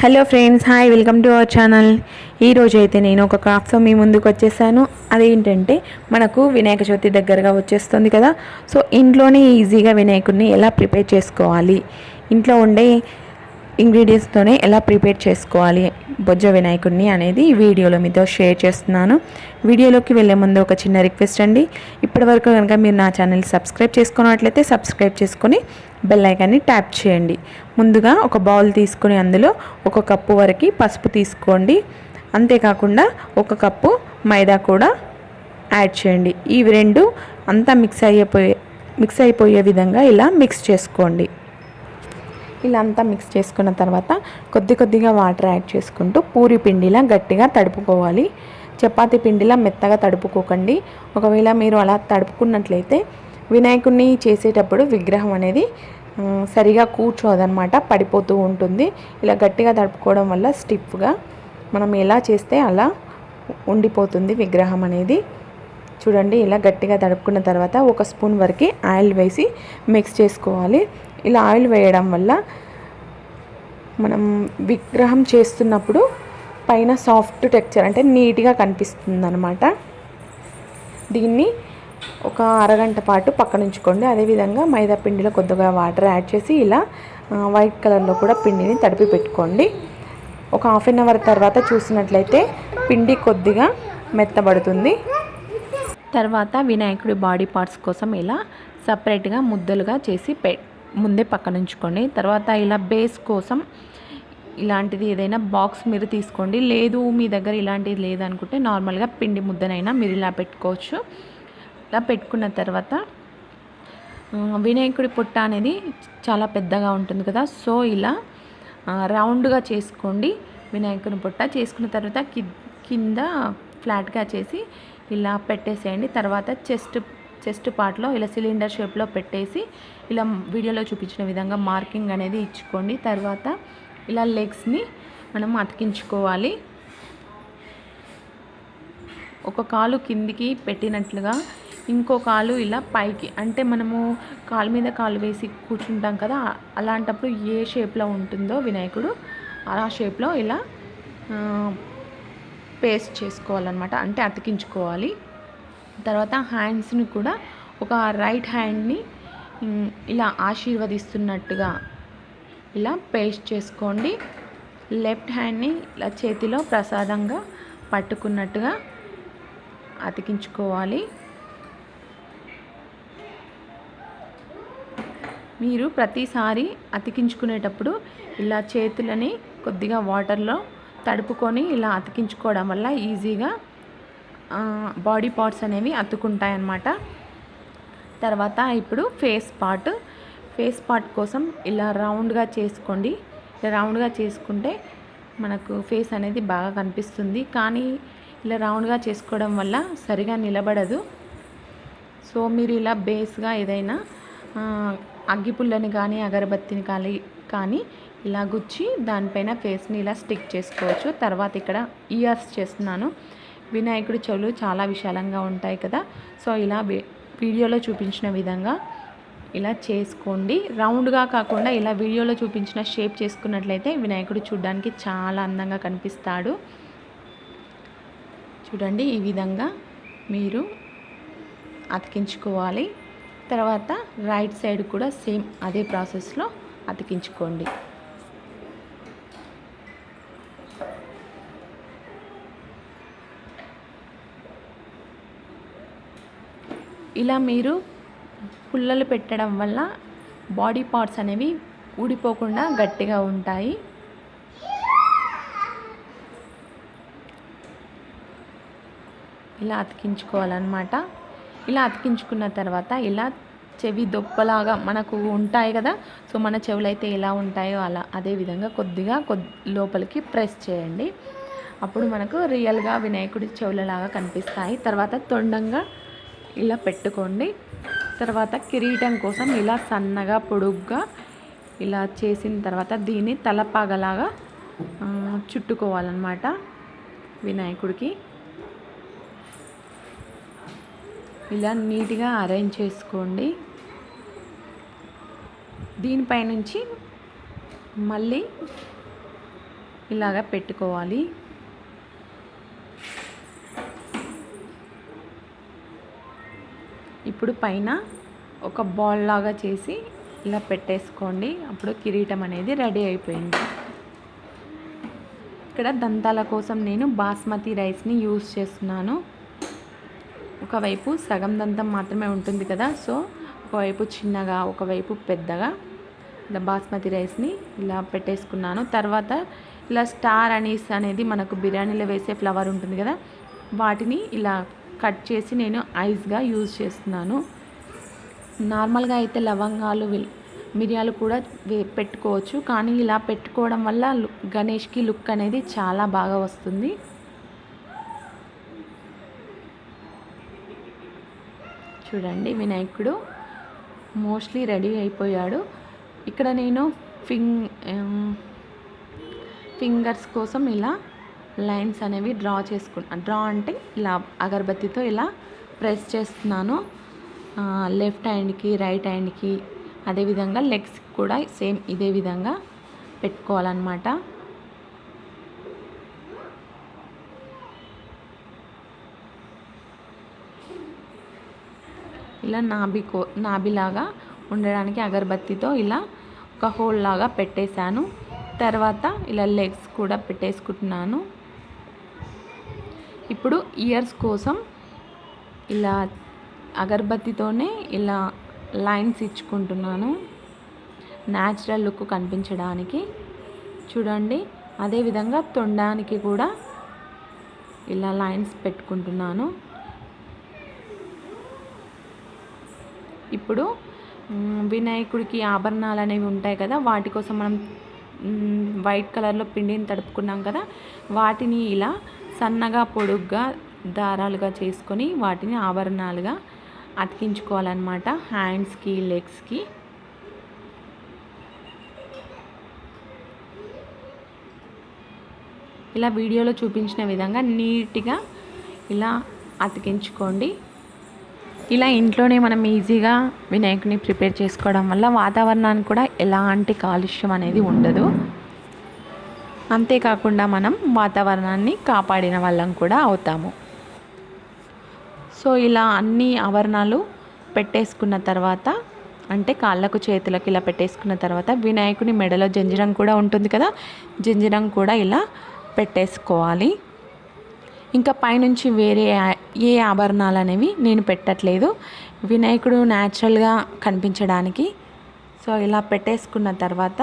Hello friends, hi, welcome to our channel. ఈరోజు అయితే నేను ఒక క్రాఫ్ట్తో మీ ముందుకు వచ్చేసాను. అదేంటంటే మనకు వినాయక చవితి దగ్గరగా వచ్చేస్తుంది కదా. సో ఇంట్లోనే ఈజీగా వినాయకుడిని ఎలా ప్రిపేర్ చేసుకోవాలి, ఇంట్లో ఉండే ఇంగ్రీడియంట్స్తోనే ఎలా ప్రిపేర్ చేసుకోవాలి బొజ్జ వినాయకుడిని అనేది ఈ వీడియోలో మీతో షేర్ చేస్తున్నాను. వీడియోలోకి వెళ్ళే ముందు ఒక చిన్న రిక్వెస్ట్ అండి. ఇప్పటివరకు కనుక మీరు నా ఛానల్ సబ్స్క్రైబ్ చేసుకున్నట్లయితే సబ్స్క్రైబ్ చేసుకొని బెల్ ఐకాన్ని ట్యాప్ చేయండి. ముందుగా ఒక బౌల్ తీసుకొని అందులో 1 కప్పు వరకు పసుపు తీసుకోండి. అంతేకాకుండా 1 కప్పు మైదా కూడా యాడ్ చేయండి. ఇవి రెండు అంతా మిక్స్ అయిపోయే విధంగా ఇలా మిక్స్ చేసుకోండి. ఇలా అంతా మిక్స్ చేసుకున్న తర్వాత కొద్దిగా వాటర్ యాడ్ చేసుకుంటూ పూరి పిండిలా గట్టిగా తడుపుకోవాలి. చపాతీ పిండిలా మెత్తగా తడుపుకోకండి. ఒకవేళ మీరు అలా తడుపుకున్నట్లయితే వినాయకుడిని చేసేటప్పుడు విగ్రహం అనేది సరిగా కూర్చోదన్నమాట, పడిపోతూ ఉంటుంది. ఇలా గట్టిగా తడుపుకోవడం వల్ల స్టిఫ్గా మనం ఎలా చేస్తే అలా ఉండిపోతుంది విగ్రహం అనేది. చూడండి, ఇలా గట్టిగా తడుపుకున్న తర్వాత 1 స్పూన్ వరకు ఆయిల్ వేసి మిక్స్ చేసుకోవాలి. ఇలా ఆయిల్ వేయడం వల్ల మనం విగ్రహం చేస్తున్నప్పుడు పైన సాఫ్ట్ టెక్స్చర్ అంటే నీట్గా కనిపిస్తుంది అన్నమాట. దీన్ని ఒక అరగంట పాటు పక్కన ఉంచుకోండి. అదేవిధంగా మైదా పిండిలో కొద్దిగా వాటర్ యాడ్ చేసి ఇలా వైట్ కలర్లో కూడా పిండిని తడిపి పెట్టుకోండి. ఒక హాఫ్ అన్ అవర్ తర్వాత చూసినట్లయితే పిండి కొద్దిగా మెత్తబడుతుంది. తర్వాత వినాయకుడి బాడీ పార్ట్స్ కోసం ఇలా సపరేట్గా ముద్దలుగా చేసి ముందే పక్కన ఉంచుకోండి. తర్వాత ఇలా బేస్ కోసం ఇలాంటిది ఏదైనా బాక్స్ మీరు తీసుకోండి. లేదు మీ దగ్గర ఇలాంటిది లేదనుకుంటే నార్మల్గా పిండి ముద్దనైనా మీరు ఇలా పెట్టుకోవచ్చు. ఇలా పెట్టుకున్న తర్వాత వినాయకుడి పుట్ట అనేది చాలా పెద్దగా ఉంటుంది కదా. సో ఇలా రౌండ్గా చేసుకోండి. వినాయకుని పుట్ట చేసుకున్న తర్వాత కింద ఫ్లాట్గా చేసి ఇలా పెట్టేసేయండి. తర్వాత చెస్ట్ పార్ట్లో ఇలా సిలిండర్ షేప్లో పెట్టేసి ఇలా వీడియోలో చూపించిన విధంగా మార్కింగ్ అనేది ఇచ్చుకోండి. తర్వాత ఇలా లెగ్స్ని మనం అతికించుకోవాలి. ఒక కాలు కిందికి పెట్టినట్లుగా ఇంకో కాలు ఇలా పైకి, అంటే మనము కాలు మీద కాలు వేసి కూర్చుంటాం కదా, అలాంటప్పుడు ఏ షేప్లో ఉంటుందో వినాయకుడు ఆ షేప్లో ఇలా పేస్ట్ చేసుకోవాలన్నమాట, అంటే అతికించుకోవాలి. తర్వాత హ్యాండ్స్ని కూడా ఒక రైట్ హ్యాండ్ని ఇలా ఆశీర్వదిస్తున్నట్టుగా ఇలా పేస్ట్ చేసుకోండి. లెఫ్ట్ హ్యాండ్ని ఇలా చేతిలో ప్రసాదంగా పట్టుకున్నట్టుగా అతికించుకోవాలి. మీరు ప్రతిసారి అతికించుకునేటప్పుడు ఇలా చేతులని కొద్దిగా వాటర్లో తడుపుకొని ఇలా అతికించుకోవడం వల్ల ఈజీగా బాడీ పార్ట్స్ అనేవి అతుకుంటాయన్నమాట. తర్వాత ఇప్పుడు ఫేస్ పార్ట్ కోసం ఇలా రౌండ్గా చేసుకోండి. ఇలా రౌండ్గా చేసుకుంటే మనకు ఫేస్ అనేది బాగా కనిపిస్తుంది. కానీ ఇలా రౌండ్గా చేసుకోవడం వల్ల సరిగా నిలబడదు. సో మీరు ఇలా బేస్గా ఏదైనా అగ్గిపుల్లని కానీ అగరబత్తిని కానీ ఇలా గుచ్చి దానిపైన ఫేస్ని ఇలా స్టిక్ చేసుకోవచ్చు. తర్వాత ఇక్కడ ఇయర్స్ చేస్తున్నాను. వినాయకుడి చెవులు చాలా విశాలంగా ఉంటాయి కదా. సో ఇలా వీడియోలో చూపించిన విధంగా ఇలా చేసుకోండి. రౌండ్గా కాకుండా ఇలా వీడియోలో చూపించిన షేప్ చేసుకున్నట్లయితే వినాయకుడు చూడడానికి చాలా అందంగా కనిపిస్తాడు. చూడండి, ఈ విధంగా మీరు అతికించుకోవాలి. తర్వాత రైట్ సైడ్ కూడా సేమ్ అదే ప్రాసెస్లో అతికించుకోండి. ఇలా మీరు పుల్లలు పెట్టడం వల్ల బాడీ పార్ట్స్ అనేవి ఊడిపోకుండా గట్టిగా ఉంటాయి. ఇలా అతికించుకోవాలన్నమాట. ఇలా అతికించుకున్న తర్వాత ఇలా చెవి దొప్పలాగా మనకు ఉంటాయి కదా. సో మన చెవులు అయితే ఎలా ఉంటాయో అలా అదేవిధంగా కొద్దిగా లోపలికి ప్రెస్ చేయండి. అప్పుడు మనకు రియల్గా వినాయకుడి చెవులలాగా కనిపిస్తాయి. తర్వాత తొండంగా ఇలా పెట్టుకోండి. తర్వాత కిరీటం కోసం ఇలా సన్నగా పొడుగ్గా ఇలా చేసిన తర్వాత దీన్ని తలపాగలాగా చుట్టుకోవాలన్నమాట వినాయకుడికి. ఇలా నీట్గా అరేంజ్ చేసుకోండి. దీనిపై నుంచి మళ్ళీ ఇలాగా పెట్టుకోవాలి. ఇప్పుడు పైన ఒక బాల్ లాగా చేసి ఇలా పెట్టేసుకోండి. అప్పుడు కిరీటం అనేది రెడీ అయిపోయింది. ఇక్కడ దంతాల కోసం నేను బాస్మతి రైస్ని యూస్ చేస్తున్నాను. ఒకవైపు సగం దంతం మాత్రమే ఉంటుంది కదా, సో ఒకవైపు చిన్నగా ఒకవైపు పెద్దగా ఇలా బాస్మతి రైస్ని ఇలా పెట్టేసుకున్నాను. తర్వాత ఇలా స్టార్ అనీస్ అనేది మనకు బిర్యానీలో వేసే ఫ్లవర్ ఉంటుంది కదా, వాటిని ఇలా కట్ చేసి నేను ఐస్గా యూజ్ చేస్తున్నాను. నార్మల్గా అయితే లవంగాలు మిరియాలు కూడా పెట్టుకోవచ్చు, కానీ ఇలా పెట్టుకోవడం వల్ల గణేష్కి లుక్ అనేది చాలా బాగా వస్తుంది. చూడండి, వినాయకుడు మోస్ట్లీ రెడీ అయిపోయాడు. ఇక్కడ నేను ఫింగర్స్ కోసం ఇలా లైన్స్ అనేవి డ్రా అంటే ఇలా అగరబత్తితో ఇలా ప్రెస్ చేస్తున్నాను. లెఫ్ట్ హ్యాండ్కి రైట్ హ్యాండ్కి, అదేవిధంగా లెగ్స్ కూడా సేమ్ ఇదే విధంగా పెట్టుకోవాలన్నమాట. ఇలా నాభిలాగా ఉండడానికి అగరబత్తితో ఇలా ఒక హోల్ లాగా పెట్టేశాను. తర్వాత ఇలా లెగ్స్ కూడా పెట్టేసుకుంటున్నాను. ఇప్పుడు ఇయర్స్ కోసం ఇలా అగరబత్తితోనే ఇలా లైన్స్ ఇచ్చుకుంటున్నాను, న్యాచురల్ లుక్ కనిపించడానికి. చూడండి, అదేవిధంగా తొండానికి కూడా ఇలా లైన్స్ పెట్టుకుంటున్నాను. ఇప్పుడు వినాయకుడికి ఆభరణాలు అనేవి ఉంటాయి కదా, వాటి కోసం మనం వైట్ కలర్లో పిండిని తడుపుకున్నాం కదా, వాటిని ఇలా సన్నగా పొడుగ్గా దారాలుగా చేసుకొని వాటిని ఆభరణాలుగా అతికించుకోవాలన్నమాట, హ్యాండ్స్కి లెగ్స్కి. ఇలా వీడియోలో చూపించిన విధంగా నీట్గా ఇలా అతికించుకోండి. ఇలా ఇంట్లోనే మనం ఈజీగా వినాయకుడిని ప్రిపేర్ చేసుకోవడం వల్ల వాతావరణానికి కూడా ఎలాంటి కాలుష్యం అనేది ఉండదు. అంతేకాకుండా మనం వాతావరణాన్ని కాపాడిన వాళ్ళం కూడా అవుతాము. సో ఇలా అన్ని ఆభరణాలు పెట్టేసుకున్న తర్వాత, అంటే కాళ్ళకు చేతులకు ఇలా పెట్టేసుకున్న తర్వాత వినాయకుని మెడలో జంజిరం కూడా ఉంటుంది కదా, జంజిరం కూడా ఇలా పెట్టేసుకోవాలి. ఇంకా పైనుంచి వేరే ఏ ఆభరణాలు అనేవి నేను పెట్టట్లేదు, వినాయకుడు న్యాచురల్గా కనిపించడానికి. సో ఇలా పెట్టేసుకున్న తర్వాత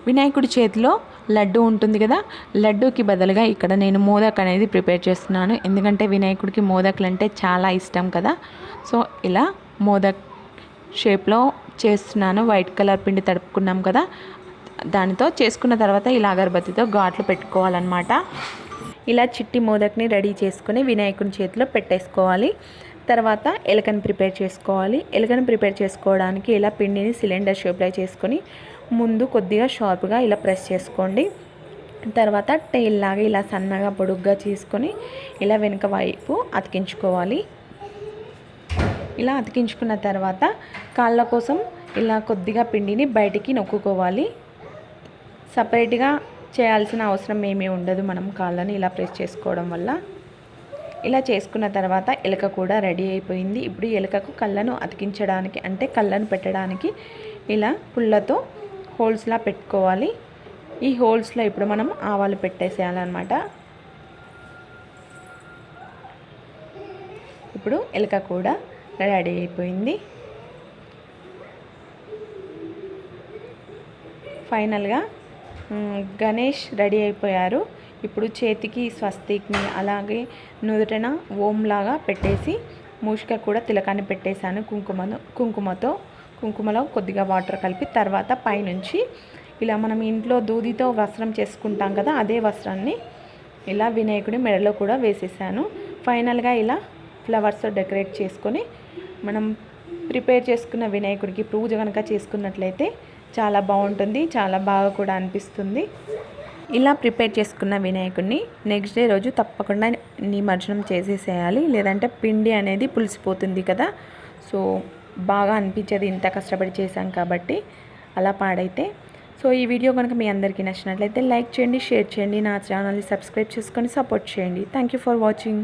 వినాయకుడి చేతిలో లడ్డు ఉంటుంది కదా, లడ్డూకి బదులుగా ఇక్కడ నేను మోదక్ అనేది ప్రిపేర్ చేస్తున్నాను. ఎందుకంటే వినాయకుడికి మోదకులు అంటే చాలా ఇష్టం కదా, సో ఇలా మోదక్ షేప్లో చేస్తున్నాను. వైట్ కలర్ పిండి తడుపుకున్నాం కదా, దానితో చేసుకున్న తర్వాత ఇలా అగరబత్తితో ఘాట్లు పెట్టుకోవాలన్నమాట. ఇలా చిట్టి మోదక్ని రెడీ చేసుకొని వినాయకుని చేతిలో పెట్టేసుకోవాలి. తర్వాత ఎలకను ప్రిపేర్ చేసుకోవాలి. ఎలకను ప్రిపేర్ చేసుకోవడానికి ఇలా పిండిని సిలిండర్ షేప్లో చేసుకొని ముందు కొద్దిగా షార్ప్గా ఇలా ప్రెస్ చేసుకోండి. తర్వాత టైల్ లాగా ఇలా సన్నగా పొడుగ్గా చేసుకొని ఇలా వెనుక వైపు అతికించుకోవాలి. ఇలా అతికించుకున్న తర్వాత కాళ్ళ కోసం ఇలా కొద్దిగా పిండిని బయటికి నొక్కుకోవాలి. సపరేట్గా చేయాల్సిన అవసరం ఏమీ ఉండదు, మనం కాళ్ళని ఇలా ప్రెస్ చేసుకోవడం వల్ల. ఇలా చేసుకున్న తర్వాత ఎలక కూడా రెడీ అయిపోయింది. ఇప్పుడు ఎలకకు కళ్ళను అతికించడానికి, అంటే కళ్ళను పెట్టడానికి ఇలా పుల్లతో హోల్స్లా పెట్టుకోవాలి. ఈ హోల్స్లో ఇప్పుడు మనం ఆవాలు పెట్టేసేయాలన్నమాట. ఇప్పుడు ఎలక కూడా రెడీ అయిపోయింది. ఫైనల్గా గణేష్ రెడీ అయిపోయారు. ఇప్పుడు చేతికి స్వస్తిక్ని, అలాగే నుదుటన ఓంలాగా పెట్టేసి మూషిక కూడా తిలకాన్ని పెట్టేశాను కుంకుమలో కొద్దిగా వాటర్ కలిపి. తర్వాత పైనుంచి ఇలా మనం ఇంట్లో దూదితో వస్త్రం చేసుకుంటాం కదా, అదే వస్త్రాన్ని ఇలా వినాయకుడి మెడలో కూడా వేసేసాను. ఫైనల్గా ఇలా ఫ్లవర్స్తో డెకరేట్ చేసుకొని మనం ప్రిపేర్ చేసుకున్న వినాయకుడికి పూజ కనుక చేసుకున్నట్లయితే చాలా బాగుంటుంది, చాలా బాగా కూడా అనిపిస్తుంది. ఇలా ప్రిపేర్ చేసుకున్న వినాయకుడిని నెక్స్ట్ డే రోజు తప్పకుండా నిమజ్జనం చేసేసేయాలి, లేదంటే పిండి అనేది పులిసిపోతుంది కదా, సో బాగా అనిపించేది ఇంత కష్టపడి చేశాం కాబట్టి అలా పాడైతే. సో ఈ వీడియో కనుక మీ అందరికీ నచ్చినట్లయితే లైక్ చేయండి, షేర్ చేయండి, నా ఛానల్ని సబ్స్క్రైబ్ చేసుకొని సపోర్ట్ చేయండి. Thank you for watching.